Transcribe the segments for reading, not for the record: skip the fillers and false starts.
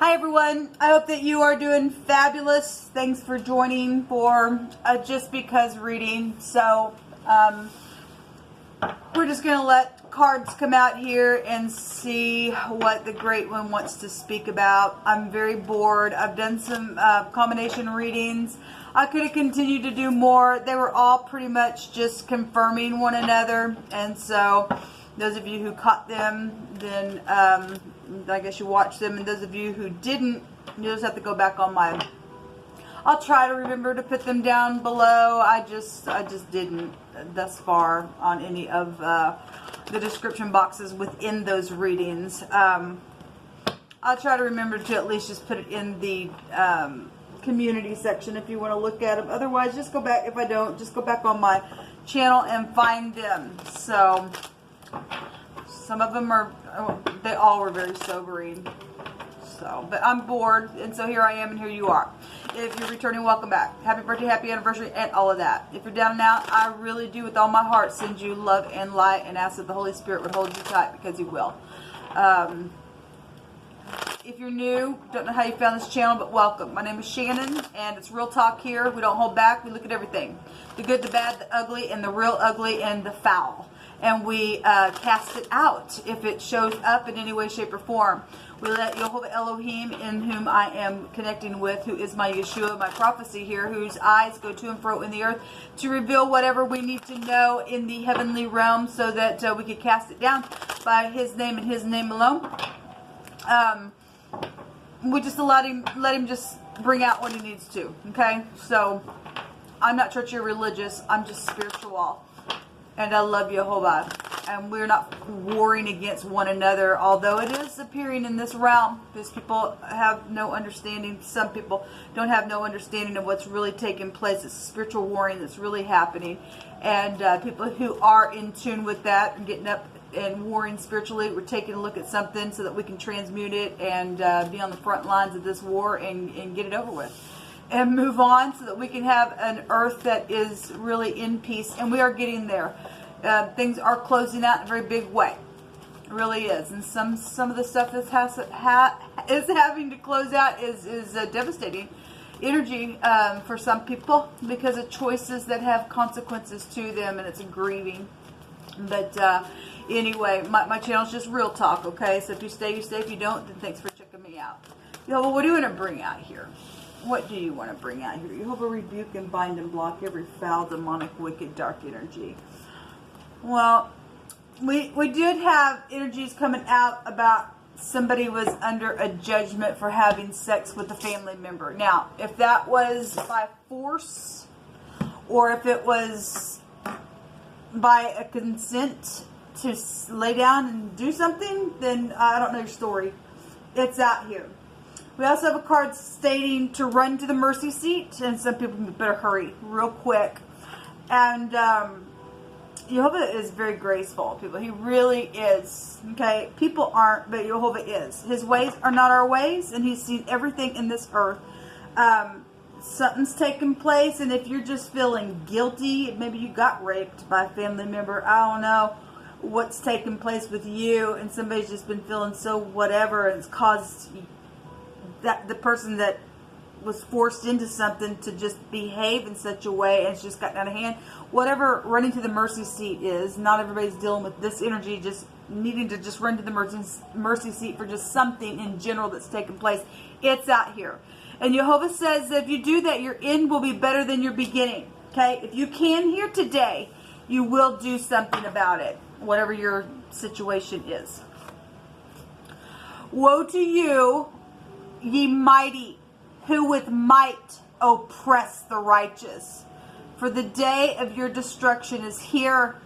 Hi everyone, I hope that you are doing fabulous. Thanks for joining for Just Because reading. So we're just going to let cards come out here and see what the Great One wants to speak about. I'm very bored. I've done some combination readings. I could have continued to do more. They were all pretty much just confirming one another, and so those of you who caught them, then I guess you watched them, and those of you who didn't, you just have to go back on my... I'll try to remember to put them down below. I just didn't thus far on any of the description boxes within those readings. I'll try to remember to at least just put it in the community section if you want to look at them. Otherwise, just go back. If I don't, just go back on my channel and find them. So... some of them are, they all were very sobering. So, but I'm bored, and so here I am, and here you are. If you're returning, welcome back. Happy birthday, happy anniversary, and all of that. If you're down and out, I really do, with all my heart, send you love and light, and ask that the Holy Spirit would hold you tight, because He will. If you're new, don't know how you found this channel, but welcome. My name is Shannon, and it's Real Talk here. We don't hold back. We look at everything. The good, the bad, the ugly, and the real ugly, and the foul. And we cast it out if it shows up in any way, shape, or form. We let Jehovah Elohim, in whom I am connecting with, who is my Yeshua, my prophecy here, whose eyes go to and fro in the earth, to reveal whatever we need to know in the heavenly realm, so that we can cast it down by His name and His name alone. We just let him just bring out what He needs to. Okay, so I'm not churchy or religious. I'm just spiritual. And I love Jehovah. And we're not warring against one another, although it is appearing in this realm, because people have no understanding. Some people don't have no understanding of what's really taking place. It's spiritual warring that's really happening. And people who are in tune with that and getting up and warring spiritually, we're taking a look at something so that we can transmute it and be on the front lines of this war and get it over with. And move on so that we can have an earth that is really in peace. And we are getting there. Things are closing out in a very big way. It really is. And some of the stuff that is having to close out is devastating energy for some people, because of choices that have consequences to them, and it's grieving. But anyway, my channel is just Real Talk, okay? So if you stay, you stay. If you don't, then thanks for checking me out. Well, what do you want to bring out here? What do you want to bring out here? Jehovah, rebuke and bind and block every foul, demonic, wicked, dark energy. Well, we did have energies coming out about somebody was under a judgment for having sex with a family member. Now, if that was by force, or if it was by a consent to lay down and do something, then I don't know your story. It's out here. We also have a card stating to run to the mercy seat, and some people better hurry real quick. And Jehovah is very graceful, people. He really is. Okay, people aren't, but Jehovah is. His ways are not our ways, and He's seen everything in this earth. Something's taken place, and if you're just feeling guilty, maybe you got raped by a family member. I don't know what's taken place with you, and somebody's just been feeling so whatever, and it's caused that the person that was forced into something to just behave in such a way, and it's just gotten out of hand. Whatever running to the mercy seat is, not everybody's dealing with this energy, just needing to just run to the mercy seat for just something in general that's taken place. It's out here. And Jehovah says that if you do that, your end will be better than your beginning. Okay? If you can here today, you will do something about it, whatever your situation is. Woe to you, ye mighty, who with might oppress the righteous. For the day of your destruction is here,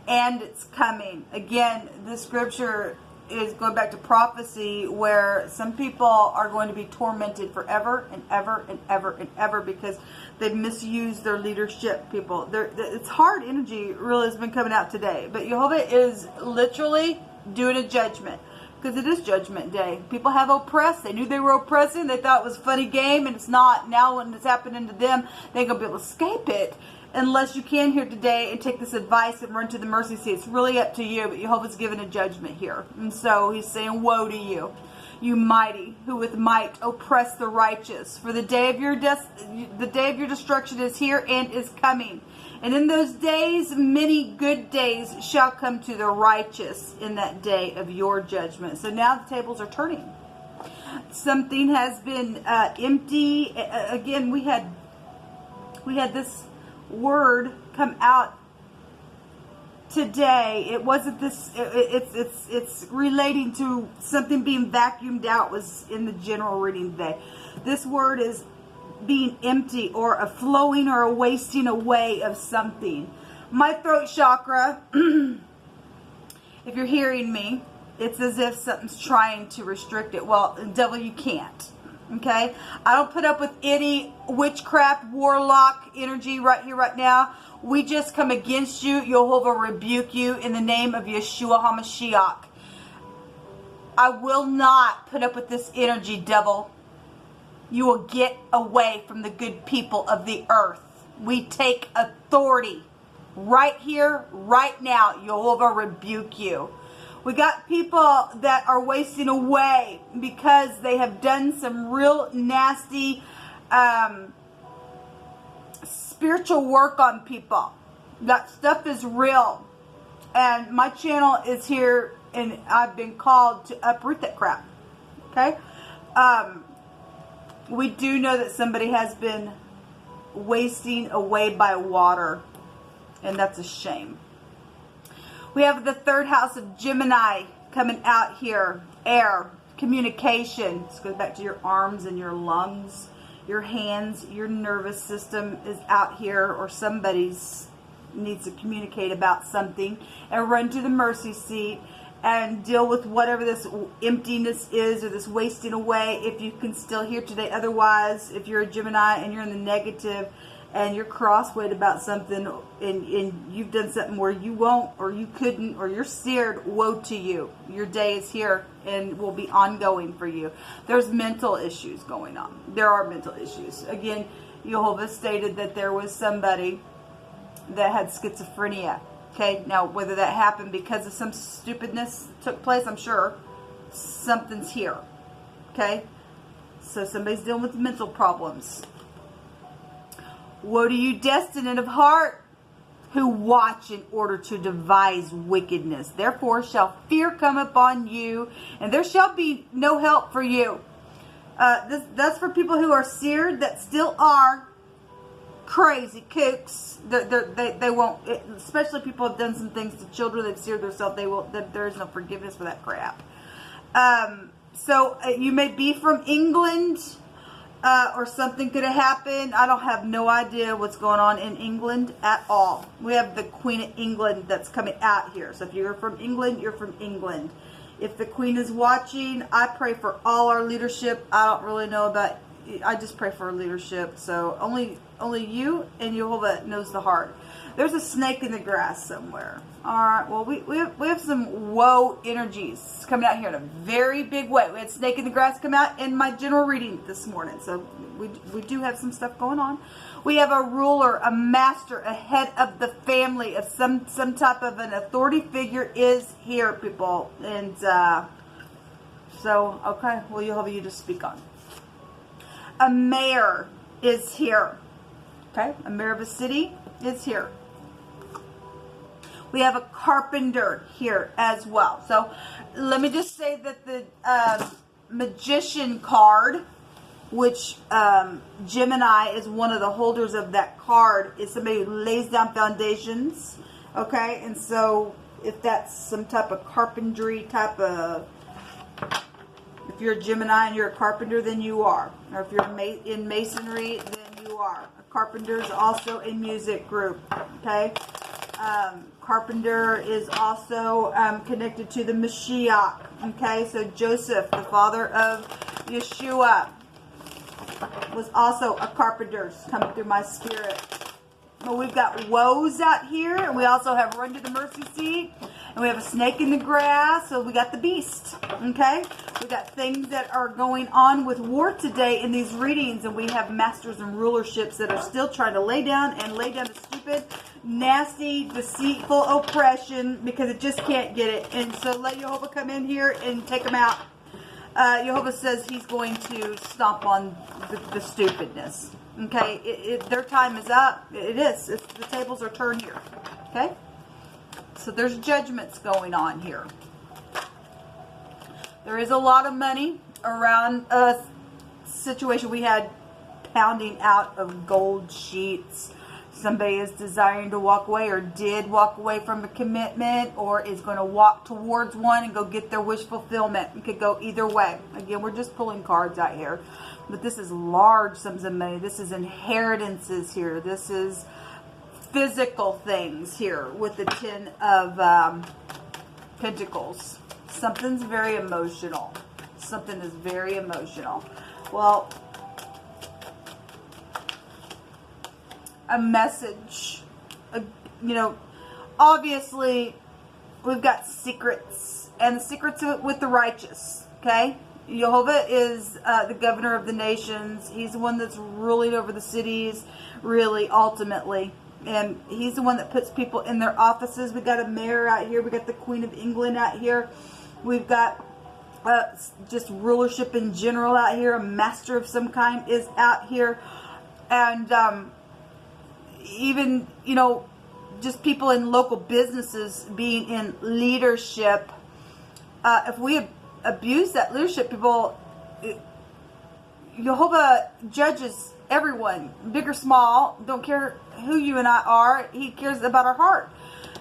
and it's coming. Again, this scripture is going back to prophecy, where some people are going to be tormented forever and ever and ever and ever because they've misused their leadership. People, it's hard energy really has been coming out today. But Jehovah is literally doing a judgment. Because it is Judgment Day. People have oppressed. They knew they were oppressing. They thought it was a funny game, and it's not. Now when it's happening to them, they ain't going to be able to escape it unless you can here today and take this advice and run to the mercy seat. It's really up to you, but Jehovah's given a judgment here. And so He's saying, woe to you. you mighty, who with might oppress the righteous. For the day of your destruction is here and is coming. And in those days, many good days shall come to the righteous in that day of your judgment. So now the tables are turning. Something has been empty. Again, we had this word come out today. It wasn't this. It's relating to something being vacuumed out. Was in the general reading today. This word is being empty, or a flowing or a wasting away of something. My throat chakra, if you're hearing me, it's as if something's trying to restrict it. Well, devil, you can't. Okay? I don't put up with any witchcraft, warlock energy right here, right now. We just come against you. Jehovah rebuke you in the name of Yeshua HaMashiach. I will not put up with this energy, devil. You will get away from the good people of the earth. We take authority right here, right now. Jehovah rebuke you. We got people that are wasting away because they have done some real nasty spiritual work on people. That stuff is real. And my channel is here, and I've been called to uproot that crap. Okay? We do know that somebody has been wasting away by water, and that's a shame. We have the third house of Gemini coming out here. Air, communication. This goes back to your arms and your lungs, your hands, your nervous system is out here, or somebody's needs to communicate about something, and run to the mercy seat and deal with whatever this emptiness is, or this wasting away, if you can still hear today. Otherwise, if you're a Gemini and you're in the negative and you're crosswayed about something, and you've done something where you won't, or you couldn't, or you're seared, woe to you. Your day is here and will be ongoing for you. There's mental issues going on. There are mental issues. Again, Jehovah stated that there was somebody that had schizophrenia. Okay, now whether that happened because of some stupidness that took place, I'm sure something's here. Okay, so somebody's dealing with mental problems. Woe to you, destined of heart, who watch in order to devise wickedness. Therefore shall fear come upon you, and there shall be no help for you. That's for people who are seared, that still are crazy kooks. They won't, especially people have done some things to children, they've seared themselves, there is no forgiveness for that crap. So you may be from England, or something could have happened. I don't have no idea what's going on in England at all. We have the Queen of England that's coming out here. So if you're from England, you're from England. If the Queen is watching, I pray for all our leadership. I don't really know about, I just pray for our leadership. So only you and Jehovah knows the heart. There's a snake in the grass somewhere. All right, well, we have some woe energies coming out here in a very big way. We had snake in the grass come out in my general reading this morning. So we do have some stuff going on. We have a ruler, a master, a head of the family, of some type of an authority figure is here, people. And so, okay, well, Jehovah, you just speak on. A mayor is here. Okay, a mayor of a city is here. We have a carpenter here as well. So let me just say that the magician card, which Gemini is one of the holders of that card, is somebody who lays down foundations. Okay, and so if that's some type of carpentry type of, if you're a Gemini and you're a carpenter, then you are. Or if you're in masonry, then you are. A carpenter is also a music group. Okay. Carpenter is also connected to the Mashiach. Okay, so Joseph, the father of Yeshua, was also a carpenter, coming through my spirit. Well, we've got woes out here, and we also have run to the mercy seat, and we have a snake in the grass, so we got the beast. Okay, we got things that are going on with war today in these readings, and we have masters and rulerships that are still trying to lay down the stupid, nasty, deceitful oppression, because it just can't get it. And so let Jehovah come in here and take them out. Jehovah says he's going to stomp on the stupidness. Okay, their time is up. It is. The tables are turned here. Okay, so there's judgments going on here. There is a lot of money around a situation. We had pounding out of gold sheets. Somebody is desiring to walk away, or did walk away from a commitment, or is going to walk towards one and go get their wish fulfillment. It could go either way. Again, we're just pulling cards out here. But this is large sums of money. This is inheritances here. This is physical things here with the Ten of Pentacles. Something's very emotional. Something is very emotional. Well, a message, you know, obviously we've got secrets, and the secrets with the righteous. Okay, Jehovah is the governor of the nations. He's the one that's ruling over the cities, really, ultimately, and he's the one that puts people in their offices. We got a mayor out here. We got the Queen of England out here. We've got just rulership in general out here. A master of some kind is out here, and even, you know, just people in local businesses being in leadership. If we abuse that leadership, people, Jehovah judges everyone, big or small. Don't care who you and I are. He cares about our heart.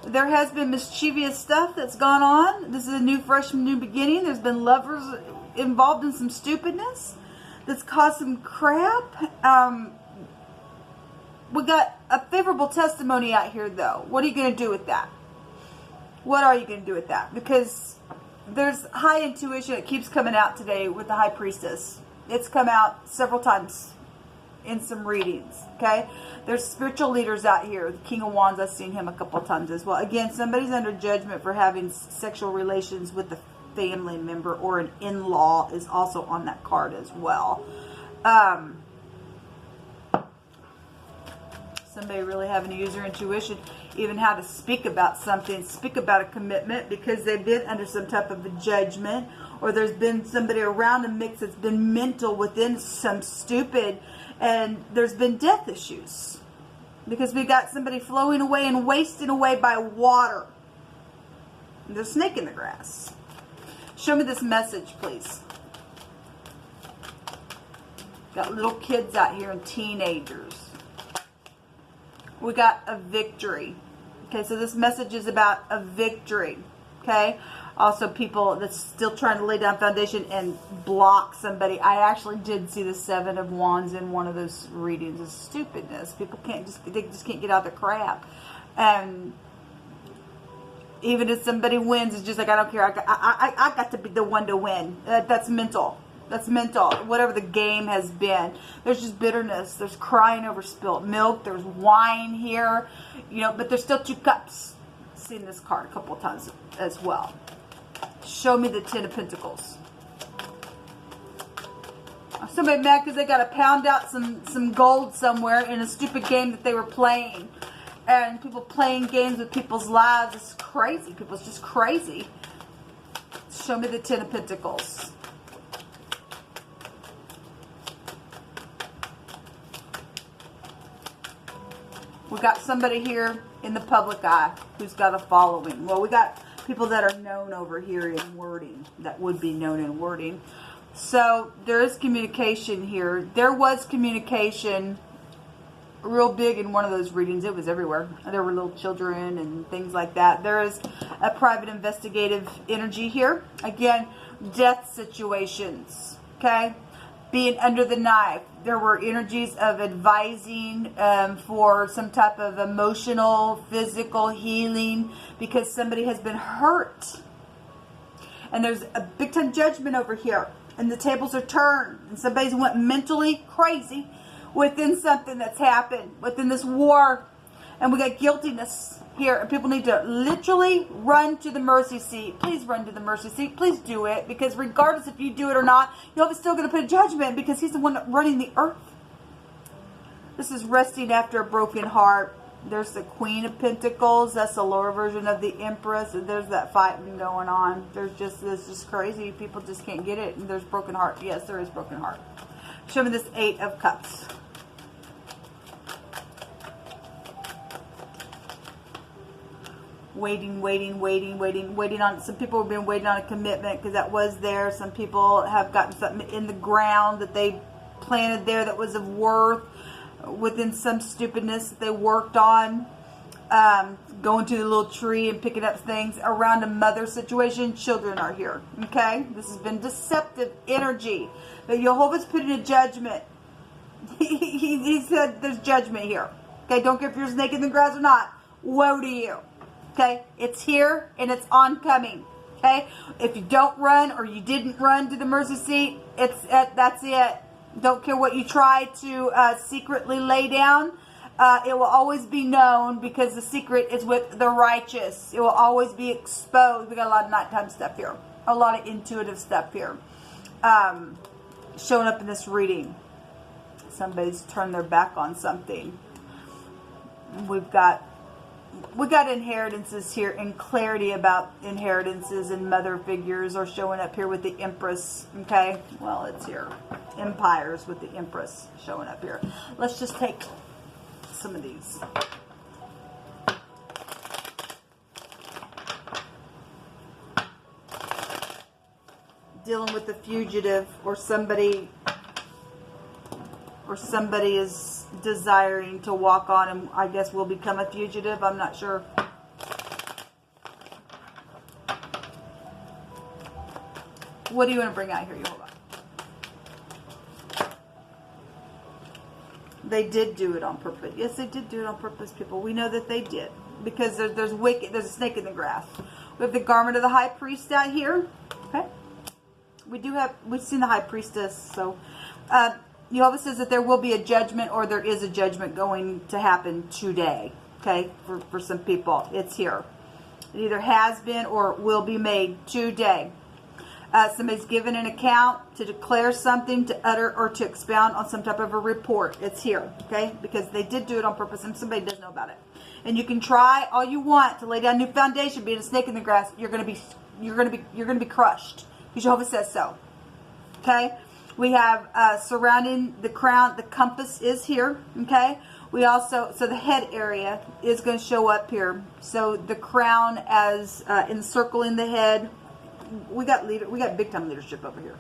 There has been mischievous stuff that's gone on. This is a new, fresh, new beginning. There's been lovers involved in some stupidness that's caused some crap. We got a favorable testimony out here, though. What are you going to do with that? What are you going to do with that? Because there's high intuition that keeps coming out today with the High Priestess. It's come out several times in some readings, okay? There's spiritual leaders out here. The King of Wands, I've seen him a couple of times as well. Again, somebody's under judgment for having sexual relations with a family member, or an in-law is also on that card as well. Somebody really having to use their intuition, even how to speak about something, speak about a commitment, because they've been under some type of a judgment, or there's been somebody around a mix that's been mental within some stupid, and there's been death issues. Because we got somebody flowing away and wasting away by water. There's a snake in the grass. Show me this message, please. Got little kids out here and teenagers. We got a victory. Okay, so this message is about a victory. Okay, also people that's still trying to lay down foundation and block somebody. I actually did see the Seven of Wands in one of those readings. It's stupidness. People they just can't get out of their crap. And even if somebody wins, it's just like, I don't care. I got to be the one to win. That's mental. That's mental. Whatever the game has been. There's just bitterness. There's crying over spilt milk. There's wine here. You know, but there's still two cups. I've seen this card a couple of times as well. Show me the Ten of Pentacles. Somebody mad because they got to pound out some gold somewhere in a stupid game that they were playing. And people playing games with people's lives. It's crazy. People's just crazy. Show me the Ten of Pentacles. We got somebody here in the public eye who's got a following. Well, we got people that are known over here in wording, that would be known in wording. So there is communication here. There was communication real big in one of those readings. It was everywhere. There were little children and things like that. There is a private investigative energy here. Again, death situations, okay? Being under the knife. There were energies of advising for some type of emotional, physical healing because somebody has been hurt. And there's a big time judgment over here. And the tables are turned. And somebody's went mentally crazy within something that's happened, within this war. And we got guiltiness here. And people need to literally run to the mercy seat. Please run to the mercy seat. Please do it. Because regardless if you do it or not, Jehovah's still going to put a judgment because he's the one running the earth. This is resting after a broken heart. There's the Queen of Pentacles. That's the lower version of the Empress. There's that fighting going on. This is crazy. People just can't get it. And there's broken heart. Yes, there is broken heart. Show me this Eight of Cups. Waiting on, some people have been waiting on a commitment because that was there. Some people have gotten something in the ground that they planted there that was of worth within some stupidness that they worked on. Going to the little tree and picking up things around a mother situation. Children are here. Okay? This has been deceptive energy. But Jehovah's put in a judgment. He said there's judgment here. Okay? Don't care if you're a snake in the grass or not. Woe to you. Okay? It's here and it's oncoming. Okay? If you don't run or you didn't run to the mercy seat, that's it. Don't care what you try to secretly lay down. It will always be known because the secret is with the righteous. It will always be exposed. We got a lot of nighttime stuff here. A lot of intuitive stuff here. Showing up in this reading. Somebody's turned their back on something. We got inheritances here and clarity about inheritances and mother figures are showing up here with the Empress. Okay, well, it's here. Empires with the Empress showing up here. Let's just take some of these. Dealing with the fugitive, or somebody is desiring to walk on and I guess will become a fugitive. I'm not sure. What do you want to bring out here, Jehovah? They did do it on purpose. Yes, they did do it on purpose, people. We know that they did. Because there's a snake in the grass. We have the garment of the high priest out here. Okay. We've seen the high priestess. So, Jehovah says that there will be a judgment, or there is a judgment going to happen today. Okay. For some people. It's here. It either has been or will be made today. Somebody's given an account to declare something, to utter, or to expound on some type of a report. It's here, okay? Because they did do it on purpose, and somebody does know about it. And you can try all you want to lay down new foundation, being a snake in the grass. You're gonna be crushed. Because Jehovah says so. Okay? We have surrounding the crown. The compass is here. Okay? We also, so the head area is going to show up here. So the crown as encircling the head. We got big time leadership over here.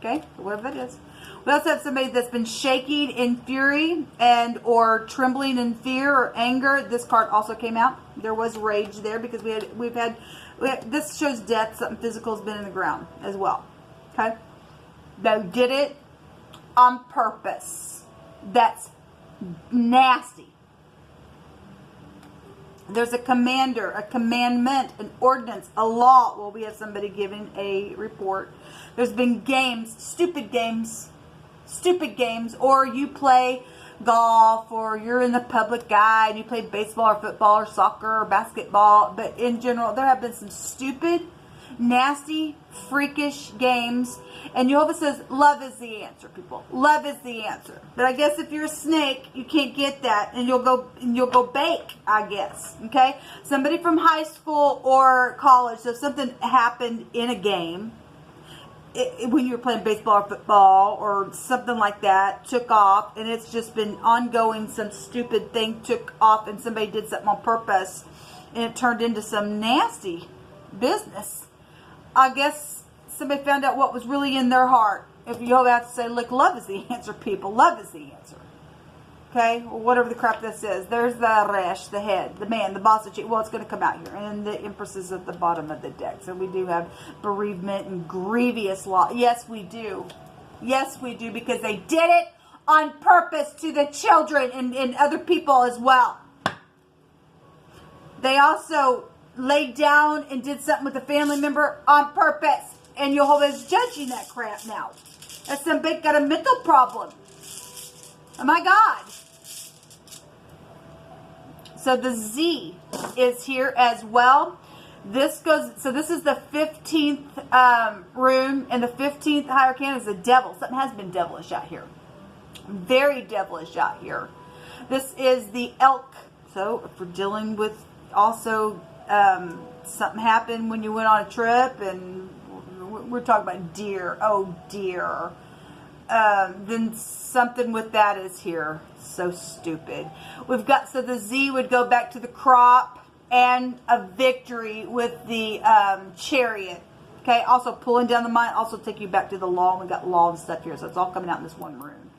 Okay, whatever that is. We also have somebody that's been shaking in fury and or trembling in fear or anger. This card also came out. There was rage there because we've had this shows death. Something physical has been in the ground as well. Okay, they did it on purpose. That's nasty. There's a commander, a commandment, an ordinance, a law. Well, we have somebody giving a report. There's been games, stupid games, or you play golf, or you're in the public eye and you play baseball or football or soccer or basketball. But in general, there have been some stupid, nasty, freakish games. And Jehovah says, love is the answer, people. Love is the answer. But I guess if you're a snake, you can't get that, and you'll go bake, I guess. Okay? Somebody from high school or college, so if something happened in a game, when you were playing baseball or football or something like that, took off, and it's just been ongoing, some stupid thing took off, and somebody did something on purpose, and it turned into some nasty business. I guess somebody found out what was really in their heart. If you have to say, look, love is the answer, people. Love is the answer. Okay? Or whatever the crap this is. There's the Resh, the head, the man, the boss, the chief. Well, it's going to come out here. And the Empress is at the bottom of the deck. So we do have bereavement and grievous loss. Yes, we do. Yes, we do. Because they did it on purpose to the children and other people as well. They also laid down and did something with a family member on purpose. And Jehovah is judging that crap now. That's somebody got a mental problem. Oh my God. So the Z is here as well. This is the 15th room, and the 15th higher arcana is the devil. Something has been devilish out here. Very devilish out here. This is the elk So if we're dealing with also something happened when you went on a trip, and we're talking about deer, oh dear, then something with that is here. So stupid. We've got, so the Z would go back to the crop and a victory with the chariot. Okay, also pulling down the mind, also take you back to the law. We got law and stuff here, so it's all coming out in this one room.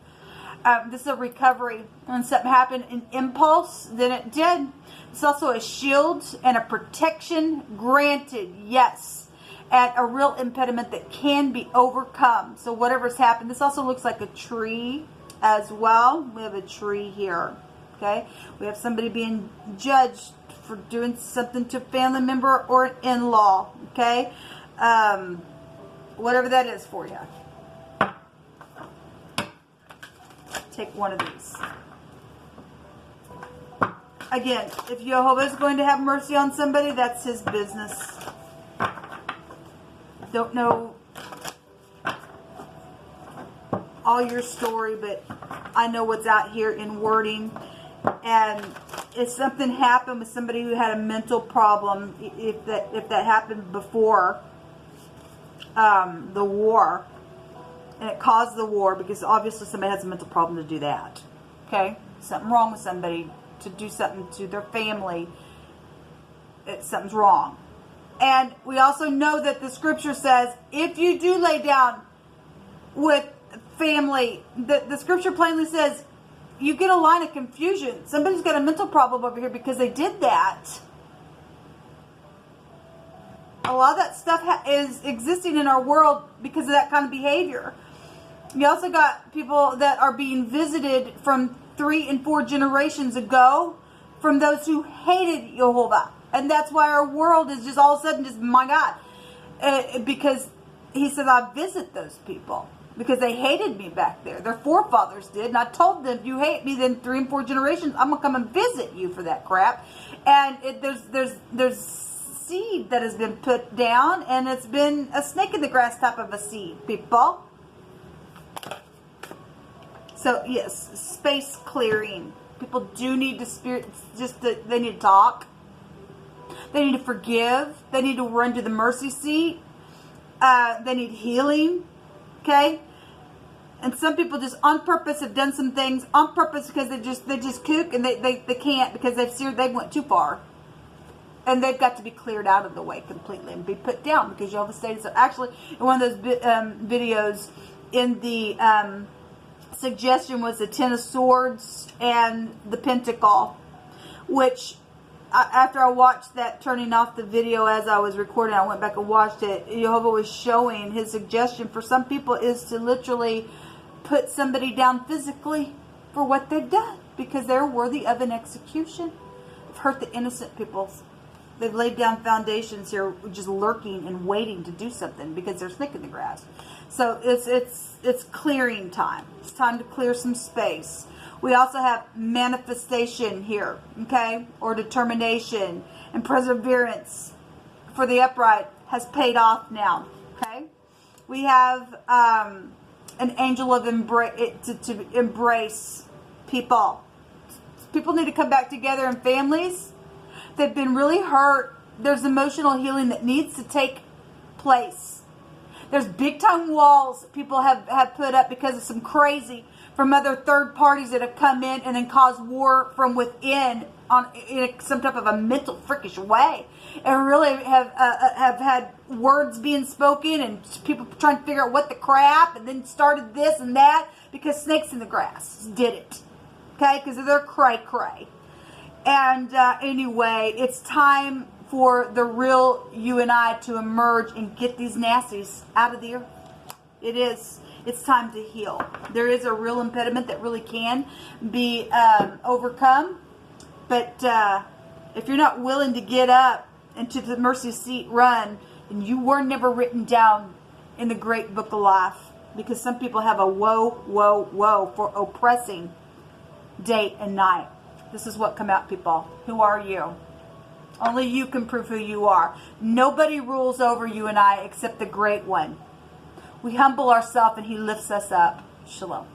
This is a recovery. When something happened in impulse, then it did. It's also a shield and a protection granted, yes. And a real impediment that can be overcome. So whatever's happened, this also looks like a tree as well. We have a tree here, okay? We have somebody being judged for doing something to a family member or an in-law, okay? Whatever that is for you. Take one of these. Again, if Jehovah is going to have mercy on somebody, that's his business. Don't know all your story, but I know what's out here in wording. And if something happened with somebody who had a mental problem, if that happened before the war, and it caused the war, because obviously somebody has a mental problem to do that. Okay? Something wrong with somebody to do something to their family. Something's wrong. And we also know that the scripture says, if you do lay down with family, the scripture plainly says, you get a line of confusion. Somebody's got a mental problem over here because they did that. A lot of that stuff is existing in our world because of that kind of behavior. You also got people that are being visited from 3 and 4 generations ago from those who hated Jehovah. And that's why our world is just all of a sudden just, my God. Because he said, I visit those people. Because they hated me back there. Their forefathers did. And I told them, if you hate me, then 3 and 4 generations, I'm going to come and visit you for that crap. And there's seed that has been put down. And it's been a snake in the grass type of a seed, people. So, yes, space clearing. People do need to they need to talk. They need to forgive. They need to run to the mercy seat. They need healing. Okay? And some people just on purpose have done some things on purpose because they just kook and they can't because they went too far. And they've got to be cleared out of the way completely and be put down because Jehovah stated so. Actually, in one of those videos, in the suggestion was the 10 of Swords and the Pentacle, which after I watched that, turning off the video as I was recording, I went back and watched it. Jehovah was showing his suggestion for some people is to literally put somebody down physically for what they've done because they're worthy of an execution. They've hurt the innocent people. They've laid down foundations here just lurking and waiting to do something because there's snake in the grass. So it's clearing time. It's time to clear some space. We also have manifestation here, okay, or determination and perseverance for the upright has paid off now, okay. We have an angel of to embrace people. People need to come back together in families. They've been really hurt. There's emotional healing that needs to take place. There's big time walls that people have put up because of some crazy from other third parties that have come in and then caused war from within in some type of a mental freakish way, and really have had words being spoken and people trying to figure out what the crap, and then started this and that because snakes in the grass did it, okay, because they're cray. And anyway, it's time for the real you and I to emerge and get these nasties out of the earth. It is. It's time to heal. There is a real impediment that really can be overcome. But if you're not willing to get up and to the mercy seat run, then you were never written down in the great book of life. Because some people have a woe for oppressing day and night. This is what come out, people. Who are you? Only you can prove who you are. Nobody rules over you and I except the Great One. We humble ourselves and he lifts us up. Shalom.